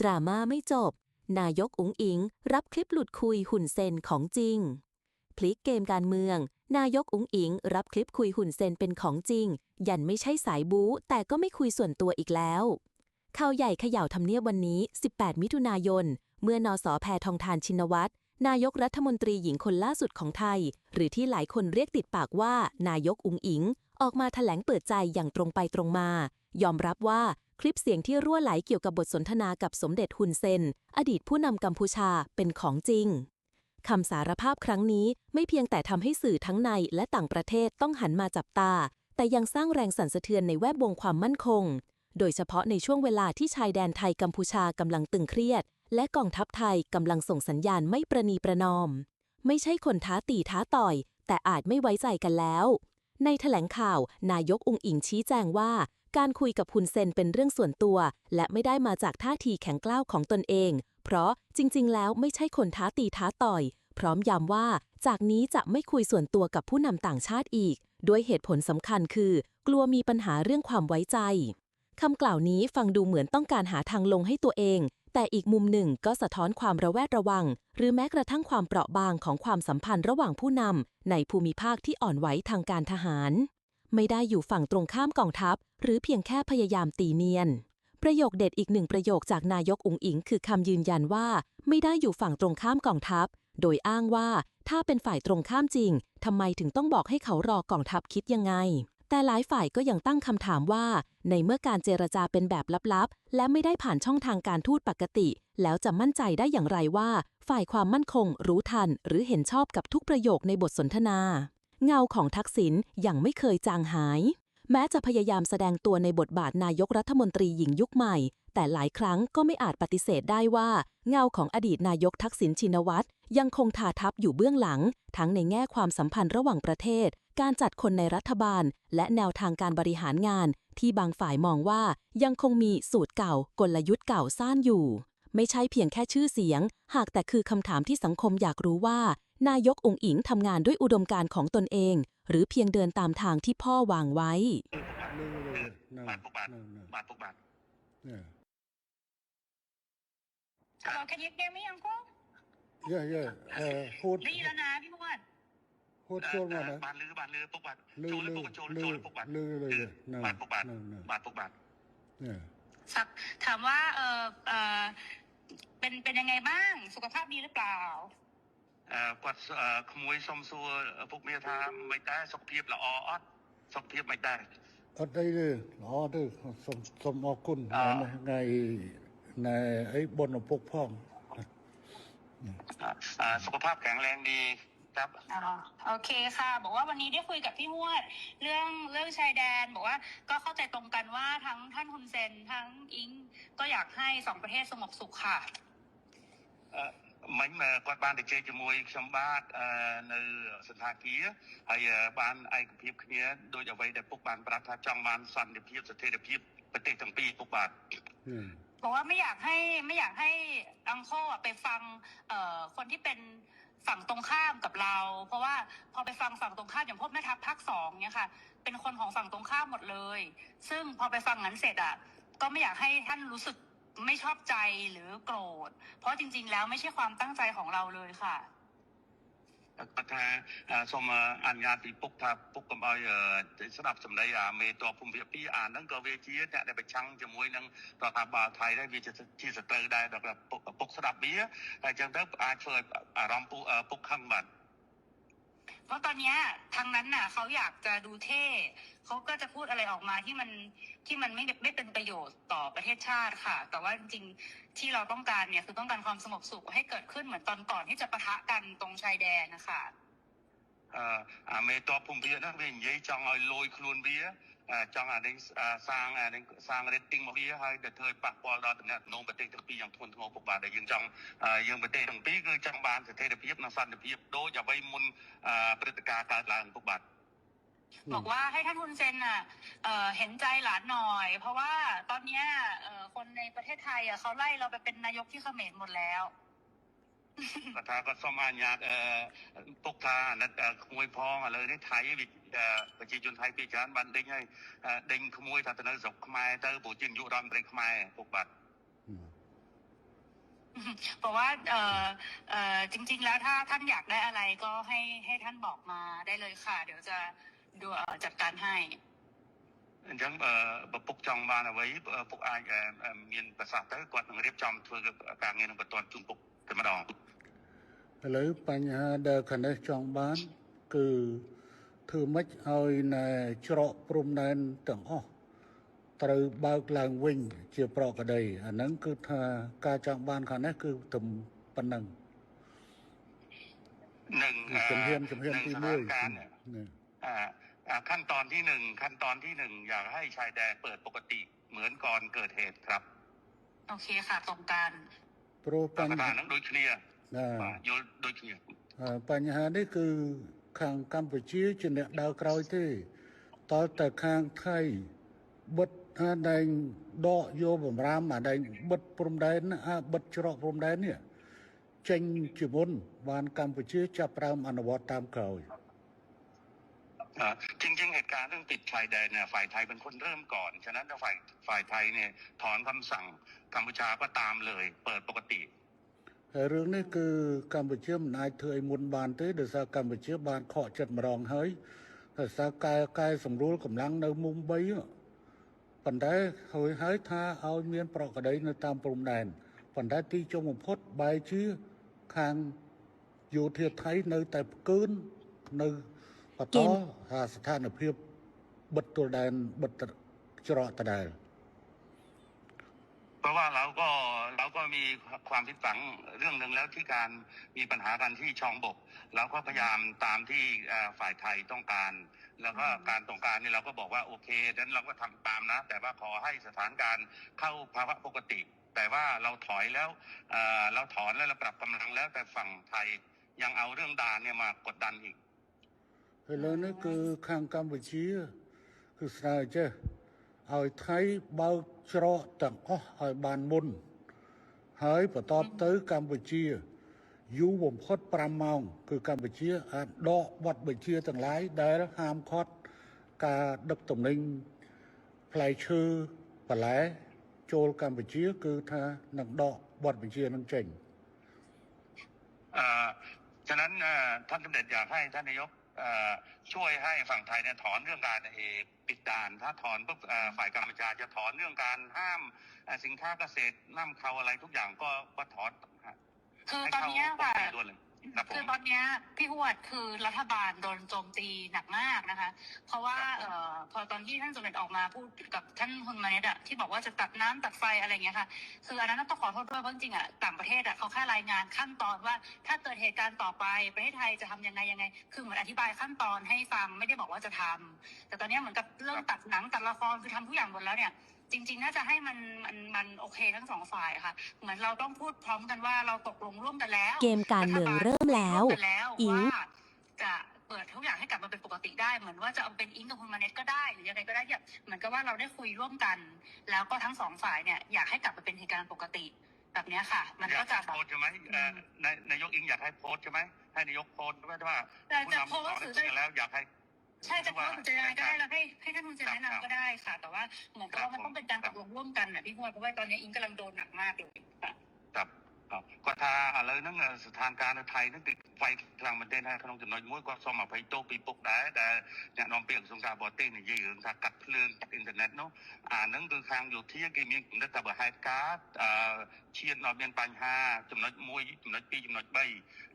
ดราม่าไม่จบนายกอุ๋งอิงรับคลิปหลุดคุยหุ่นเซนของจริงพลิกเกมการเมืองนายกอุ๋งอิงรับคลิปคุยหุ่นเซนเป็นของจริงยันไม่ใช่สายบู๊แต่ก็ไม่คุยส่วนตัวอีกแล้วข่าวใหญ่เขย่าทำเนียบวันนี้18มิถุนายนเมื่อนส.แพทองธารชินวัตรนายกรัฐมนตรีหญิงคนล่าสุดของไทยหรือที่หลายคนเรียกติดปากว่านายกอุ๋งอิงออกมาแถลงเปิดใจอย่างตรงไปตรงมายอมรับว่าคลิปเสียงที่รั่วไหลเกี่ยวกับบทสนทนากับสมเด็จฮุนเซนอดีตผู้นำกัมพูชาเป็นของจริงคำสารภาพครั้งนี้ไม่เพียงแต่ทำให้สื่อทั้งในและต่างประเทศต้องหันมาจับตาแต่ยังสร้างแรงสั่นสะเทือนในแวดวงความมั่นคงโดยเฉพาะในช่วงเวลาที่ชายแดนไทยกัมพูชากำลังตึงเครียดและกองทัพไทยกำลังส่งสัญญาณไม่ประนีประนอมไม่ใช่คนท้าตีท้าต่อยแต่อาจไม่ไว้ใจกันแล้วในแถลงข่าวนายกอุ๋งอิงชี้แจงว่าการคุยกับฮุนเซนเป็นเรื่องส่วนตัวและไม่ได้มาจากท่าทีแข็งกร้าวของตนเองเพราะจริงๆแล้วไม่ใช่คนท้าตีท้าต่อยพร้อมย้ำว่าจากนี้จะไม่คุยส่วนตัวกับผู้นำต่างชาติอีกด้วยเหตุผลสำคัญคือกลัวมีปัญหาเรื่องความไว้ใจคำกล่าวนี้ฟังดูเหมือนต้องการหาทางลงให้ตัวเองแต่อีกมุมหนึ่งก็สะท้อนความระแวดระวังหรือแม้กระทั่งความเปราะบางของความสัมพันธ์ระหว่างผู้นำในภูมิภาคที่อ่อนไหวทางการทหารไม่ได้อยู่ฝั่งตรงข้ามกองทัพหรือเพียงแค่พยายามตีเนียนประโยคเด็ดอีกหนึ่งประโยคจากนายกอุ๋งอิงคือคำยืนยันว่าไม่ได้อยู่ฝั่งตรงข้ามกองทัพโดยอ้างว่าถ้าเป็นฝ่ายตรงข้ามจริงทำไมถึงต้องบอกให้เขารอกองทัพคิดยังไงแต่หลายฝ่ายก็ยังตั้งคำถามว่าในเมื่อการเจรจาเป็นแบบลับๆและไม่ได้ผ่านช่องทางการทูตปกติแล้วจะมั่นใจได้อย่างไรว่าฝ่ายความมั่นคงรู้ทันหรือเห็นชอบกับทุกประโยคในบทสนทนาเงาของทักษิณยังไม่เคยจางหายแม้จะพยายามแสดงตัวในบทบาทนายกรัฐมนตรีหญิงยุคใหม่แต่หลายครั้งก็ไม่อาจปฏิเสธได้ว่าเงาของอดีตนายกทักษิณชินวัตรยังคงทาทับอยู่เบื้องหลังทั้งในแง่ความสัมพันธ์ระหว่างประเทศการจัดคนในรัฐบาลและแนวทางการบริหารงานที่บางฝ่ายมองว่ายังคงมีสูตรเก่ากลยุทธ์เก่าซ่านอยู่ไม่ใช่เพียงแค่ชื่อเสียงหากแต่คือคำถามที่สังคมอยากรู้ว่านายกอุ๋งอิงทำงานด้วยอุดมการณ์ของตนเองหรือเพียงเดินตามทางที่พ่อวางไว้บาท Hello, can you hear me, Uncle? Hút ได้ยินแล้วนะพี่มวด hút chôn vào đấy. บาทลือปุกบาท Lư โจรหรือ lư ปุกโจร lư ปุกบาท lư lư lư. บาทปุกบาท Nè. บาทปุกบาท Nè. สักถามว่าเป็นยังไงบ้างสุขภาพดีหรือเปล่าគាត់ក្មួយសុំសួរពុកមាថាមិនដែរសុខភាពល្អអត់សុខភាពមិនដែរ Ở đây đi, nó đi, xôm ở cun ngày ấy bồn ở bốc phong. สุขภาพแข็งแรงดีครับโอเคค่ะบอกว่าวันนี้ได้คุยกับพี่มวดเรื่องชายแดนบอกว่าก็เข้าใจตรงกันว่าทั้งท่านฮุนเซนทั้งอิงก็อยากให้สองประเทศสงบสุขค่ะមិញគាត់បានទៅជែកជាមួយខ្ញុំបាទនៅសន្តាគារហើយបានឯកភាពគ្នាដោយអ្វីដែលពុកបានប្រាប់ថាចង់បានសន្តិភាពស្ថិរភាពប្រទេសទាំងពីរពុកបាទบอกว่าไม่อยากให้อังโคไปฟังคนที่เป็นฝั่งตรงข้ามกับเราเพราะว่าพอไปฟังฝั่งตรงข้ามอย่างพวกแม่ทัพภาค2เนี่ยค่ะเป็นคนของฝั่งตรงข้ามหมดเลยซึ่งพอไปฟังนั้นเสร็จก็ไม่อยากให้ท่านรู้สึกไม่ชอบใจหรือโกรธเพราะจริงๆแล้วไม่ใช่ความตั้งใจของเราเลยค่ะគាត់ថាសូមអនុញ្ញាតពីពុកថាពុកកុំឲ្យស្ដាប់សម្ដីមេតបភូមិភាគ2ហ្នឹងក៏វាជាអ្នកដែលប្រឆាំងជាមួយនឹងរដ្ឋាភិបាលថៃដែរវាជាសត្រូវដែរដល់ពុកស្ដាប់វាហើយអញ្ចឹងទៅអាចធ្វើឲ្យអារម្មណ៍ពុកខឹងបាទเพราะตอนนี้ทางนั้นน่ะเขาอยากจะดูเท่เขาก็จะพูดอะไรออกมาที่มันไม่เป็นประโยชน์ต่อประเทศชาติค่ะแต่ว่าจริงๆที่เราต้องการเนี่ยคือต้องการความสงบสุขให้เกิดขึ้นเหมือนตอนก่อนที่จะปะทะกันตรงชายแดนนะคะមេតបភូមិភាគហ្នឹងវានិយាយចង់ឲ្យលយខ្លួនវាចង់អានេះសាង rating មកវាហើយទៅធ្វើឲ្យប៉ះពាល់ដល់តំណែងប្រទេសទាំងពីរយ៉ាងធ្ងន់ធ្ងរពុកបាទដែលយើងចង់យើងប្រទេសទាំងពីរគឺចង់បានស្ថិរភាពនិងសន្តិភាពដូចអ្វីមុនព្រឹត្តិការណ៍កើតឡើងពុកបាទบอกว่าให้ท่านฮุนเซนเห็นใจหลานหน่อยเพราะว่าตอนนี้คนในประเทศไทยเขาไล่เราไปเป็นนายกที่เขมรหมดแล้วគាត់ថាគាត់សូមអនុញ្ញាតពុកថាអាណិតក្មួយផងឥឡូវនេះថៃប្រជាជនថៃពីច្រើនបានដេញហើយដេញក្មួយថាទៅនៅស្រុកខ្មែរទៅព្រោះជានាយករដ្ឋមន្ត្រីខ្មែរពុកបាទ เพราะว่าจริงๆแล้วถ้าท่านอยากได้อะไรก็ให้ท่านบอกมาได้เลยค่ะเดี๋ยวจะดูจัดการให้អញ្ចឹងបើពុកចង់បានអ្វីពុកអាចមានប្រសាសន៍ទៅគាត់នឹងរៀបចំធ្វើការងារនឹងបន្តជូនពុកតែម្ដងឥឡូវបញ្ហាដែលខាងនេះចង់បានគឺធ្វើម៉េចឲ្យនៅច្រកព្រំដែនទាំងអស់ត្រូវបើកឡើងវិញជាប្រក្រតីអាហ្នឹងគឺថាការចង់បានខាងនេះគឺទំប៉ុណ្ណឹងនឹងជំហានទី1ขั้นตอนที่1อยากให้ชายแดนเปิดปกติเหมือนก่อนเกิดเหตุครับโอเคค่ะตรงกันព្រោះបញ្ហាហ្នឹងដូចគ្នាយល់ដូចគ្នាបញ្ហានេះគឺខាងកម្ពុជាជាអ្នកដើរក្រោយទេតើតែខាងថៃបិទអាដែងដកយកបំរាមអាដែងបិទព្រំដែនបិទច្រកព្រំដែននេះចេញជាមុនបានកម្ពុជាចាប់ផ្ដើមអនុវត្តតាមក្រោយจริงๆเหตุการณ์เรื่องปิดชายแดนเนี่ยฝ่ายไทยเป็นคนเริ่มก่อนฉะนั้นถ้าฝ่ายไทยเนี่ยถอนคำสั่งกัมพูชาก็ตามเลยเปิดปกติហើយរឿងនេះគឺកម្ពុជាមិនអាចធ្វើឲ្យមុនបានទេដោយសារកម្ពុជាបានខកចិត្តម្ដងហើយដោយសារកែសម្រួលកម្លាំងនៅមុំ3ប៉ុន្តែហើយថាឲ្យមានប្រក្រតីនៅតាមព្រំដែនប៉ុន្តែទីចុងបំផុតបែរជាខាងយោធាថៃនៅតែផ្កើននៅបន្តស្ថានភាពបិទទល់ដែនបិទច្រកដដែលเพราะว่าเราก็มีความผิดหวังเรื่องหนึ่งแล้วที่การมีปัญหากันที่ชองบกเราก็พยายามตามที่ฝ่ายไทยต้องการแล้วก็การต้องการนี่เราก็บอกว่าโอเคดังนั้นเราก็ทำตามนะแต่ว่าขอให้สถานการณ์เข้าภาวะปกติแต่ว่าเราถอยแล้วเราถอนแล้วเราปรับกำลังแล้วแต่ฝั่งไทยยังเอาเรื่องด่านเนี่ยมากดดันอีกឥឡូវនេះគឺខាងកម្ពុជាគឺស្នើចេះឲ្យថៃបើកច្រកទាំងអស់ឲ្យបានមុនហើយបន្តទៅកម្ពុជាយូរបំផុត5ម៉ោងគឺកម្ពុជាអាចដកបទបញ្ជាទាំងឡាយដែលហាមឃាត់ការដឹកទំនិញផ្លែឈើបន្លែចូលកម្ពុជាគឺថានឹងដកបទបញ្ជានឹងចេញฉะนั้นท่านสมเด็จอยากให้ท่านนายกช่วยให้ฝั่งไทยเนี่ยถอนเรื่องการปิดด่านถ้าถอนปุ๊บฝ่ายกัมพูชาจะถอนเรื่องการห้ามสินค้าเกษตรน้ำเขาอะไรทุกอย่างก็ถอนคือตอนนี้ค่ะคือตอนนี้พี่หวดคือรัฐบาลโดนโจมตีหนักมากนะคะเพราะว่าพอตอนที่ท่านสมเด็จออกมาพูดกับท่านฮุนมาเนตอะที่บอกว่าจะตัดน้ำตัดไฟอะไรอย่างเงี้ยค่ะคืออันนั้นต้องขอโทษด้วยเพราะจริงๆอะต่างประเทศอะเขาแค่รายงานขั้นตอนว่าถ้าเกิดเหตุการณ์ต่อไปประเทศไทยจะทำยังไงคือเหมือนอธิบายขั้นตอนให้ฟังไม่ได้บอกว่าจะทำแต่ตอนนี้เหมือนกับเรื่องตัดหนังตัดละครคือทำทุกอย่างหมดแล้วเนี่ยจริงๆน่าจะให้มันโอเคทั้งสองฝ่ายค่ะเหมือนเราต้องพูดพร้อมกันว่าเราตกลงร่วมกันแล้วเกมการเมืองเริ่มแล้วอิงจะเปิดทุกอย่างให้กลับมาเป็นปกติได้เหมือนว่าจะเอาเป็นอิงกับคุณมาเน็ตก็ได้หรือยังไงก็ได้เนี่ยเหมือนกับว่าเราได้คุยร่วมกันแล้วก็ทั้งสองฝ่ายเนี่ยอยากให้กลับมาเป็นเหตุการณ์ปกติแบบนี้ค่ะมันก็จะโพสใช่ไหมนายกอิงอยากให้โพสใช่ไหมให้นายกโพสว่าผู้นำสอนแล้วอยากให้ใช่จะโพสจะยังไงก็ได้แล้วให้ท่านคุณจะแนะนำก็ได้ค่ะแต่ว่าเหมือนกับว่ามันต้องเป็นการตกลงร่วมกันนะพี่พวดเพราะว่าตอนนี้อิงกำลังโดนหนักมากเลยค่ะก็ថាឥឡូវហ្នឹងស្ថានភាពនៅថៃហ្នឹងគឺវាយខ្លាំងមែនទែនហើយក្នុងចំណុចមួយគាត់សូមអភ័យទោសពីពុកដែរដែលអ្នកនាំពាក្យក្រសួងការបរទេសនិយាយរឿងថាកាត់ភ្លើងកាត់អ៊ីនធឺណិតនោះអាហ្នឹងគឺខាងយោធាគេមានគំនិតថាបើហេតុការណ៍ឈានដល់មានបញ្ហាចំណុច1ចំណុច2ចំណុច3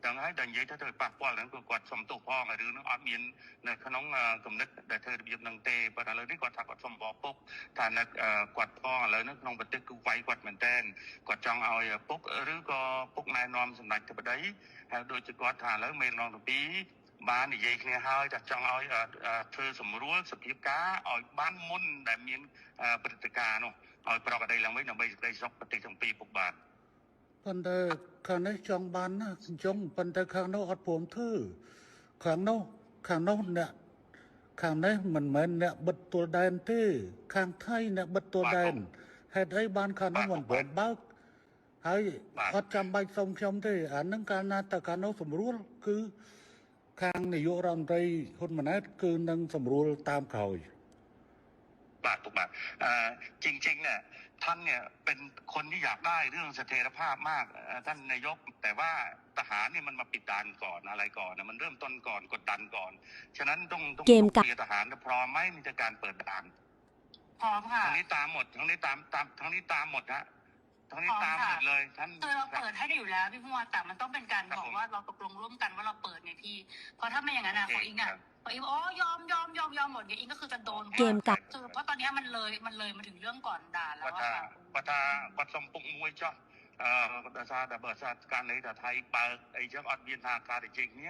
ដល់ហើយតែនិយាយថាទៅប៉ះពាល់ហ្នឹងគឺគាត់សុំទោសផងហើយរឿងហ្នឹងអត់មាននៅក្នុងគំនិតដែលធ្វើរបៀបហ្នឹងទេប៉ុន្តែឥឡូវនេះគាត់ថាគាត់សុំបបពុកថានៅគាត់ផងឥឡូវហ្នឹងក្នុងប្រទេសគឺវាយគាត់មែនទែនគាត់ចង់ឲ្យពុកឬក៏ពុកណែនាំសម្ដេចទៅប្តីហើយដូចជាគាត់ថាឥឡូវមេរងទី2បាននិយាយគ្នាហើយថាចង់ឲ្យធ្វើសម្រួលសភាពការឲ្យបានមុនដែលមានព្រឹត្តិការណ៍នោះឲ្យប្រកបដីឡើងវិញដើម្បីសេចក្តីសុខប្រទេសទាំងពីរពុកបាទប៉ុន្តែខាងនេះចង់បានណាអញ្ចឹងប៉ុន្តែខាងនោះអត់ព្រមធ្វើខាងនោះអ្នកខាងនេះមិនមែនអ្នកបិទទល់ដែនទេខាងថៃអ្នកបិទទល់ដែនហេតុអីបានខាងនោះមិនព្រមបើកហើយអត់ចាំបាច់សុំខ្ញុំទេអានឹងកាលណាតើកាលនោះស្រួលគឺខាងនាយករដ្ឋមន្ត្រីហ៊ុនម៉ាណែតគឺនឹងស្រួលតាមក្រោយ บาทถูกบาทจริงๆเนี่ยท่านเนี่ยเป็นคนที่อยากได้เรื่องเสถียรภาพมากท่านนายกแต่ว่าทหารเนี่ยมันมาปิดด่านก่อนอะไรก่อนนะมันเริ่มต้นก่อนกดดันก่อนฉะนั้นต้องเกมกับ คุยกับทหารพร้อมไหมในการเปิดด่าน พร้อมค่ะ ทั้งนี้ตามหมดทั้งนี้ตามทั้งนี้ตามหมดฮะทั้งนี้ตามหมดเลยท่าน คือเราเปิดให้ได้อยู่แล้วพี่พวดแต่มันต้องเป็นการบอกว่าเราตกลงร่วมกันว่าเราเปิดไงพี่เพราะถ้าไม่อย่างนั้นนะของอิงอ่ะพออิงอ๋อยอมหมดเนี่ยอิงก็คือจะโดน เกมกับ คือเพราะตอนนี้มันเลยมาถึงเรื่องก่อนด่าแล้ว គាត់ อะ ថា ค่ะ គាត់ថាគាត់សុំពុកមួយចុះដោយសារតែបើសារការនេះថាថៃបើកអីចឹងអត់មានថាការទៅជិះគ្នា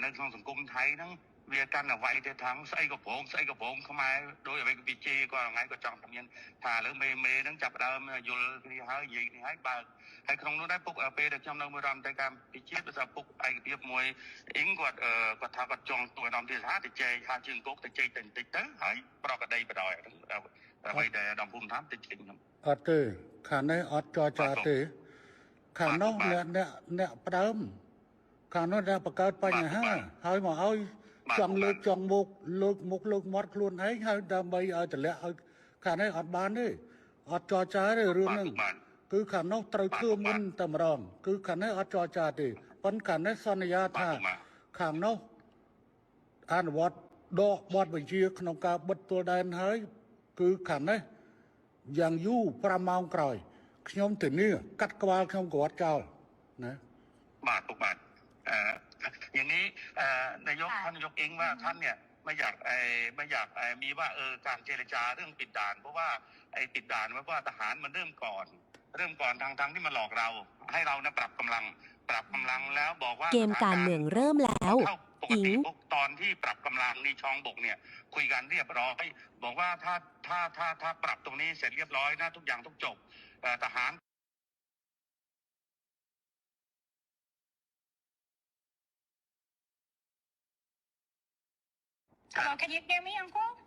នៅក្នុងសង្គមថៃហ្នឹងវាកាន់តែវាយទៅທາງស្អីក៏ប្រងខ្មែរដោយអ្វីក៏វាជេរគាត់ថ្ងៃក៏ចង់តែមានថាឥឡូវមេហ្នឹងចាប់ដើមយល់គ្នាហើយនិយាយគ្នាហើយបើកហើយក្នុងនោះដែរពុកពេលដែលខ្ញុំនៅមួយរដ្ឋមន្ត្រីកម្ពុជាដោយសារពុកឯកភាពមួយអ៊ីងគាត់ថាគាត់ចង់ទួយដល់ទីថាទៅជែកថាជើងគោកទៅជែកទៅបន្តិចទៅហើយប្រកបដីបដ អ្វីដែលដំភូមិថាទៅជិះខ្ញុំ អត់ទេខាងនេះអត់ចរចាទេខាងនោះអ្នកផ្ដើមខាងនោះអ្នកបង្កើតបញ្ហាហើយមកឲ្យចង់លើកចង់មុខលើកមាត់ខ្លួនឯងហើយដើម្បីឲ្យតម្លាក់ឲ្យខាងនេះអត់បានទេអត់ចរចាទេរឿងហ្នឹងគឺខាងនោះត្រូវធ្វើមុនតែម្ដងគឺខាងនេះអត់ចរចាទេប៉ុន្តែខាងនេះសន្យាថាខាងនោះអនុវត្តដកបទបញ្ជាក្នុងការបិទទួលដែនហើយគឺខាងនេះយ៉ាងយូរ5ម៉ោងក្រោយខ្ញុំធានាកាត់ក្បាលខ្ញុំក៏អត់ចោលណា បាទពុកបាទយ៉ាងนี้นายกท่านนายกเองว่าท่านเนี่ยไม่อยากมีว่าการเจรจาเรื่องปิดด่านเพราะว่าไอ้ปิดด่านว่าทหารมันเริ่มก่อนทางที่มันหลอกเราให้เราเนี่ยปรับกำลังแล้วบอกว่า เกมการเมืองเริ่มแล้ว ปกติตอนที่ปรับกำลังนี่ช่องบกเนี่ยคุยกันเรียบร้อยบอกว่าถ้าปรับตรงนี้เสร็จเรียบร้อยนะทุกอย่างต้องจบทหาร Hello, can you hear me, Uncle?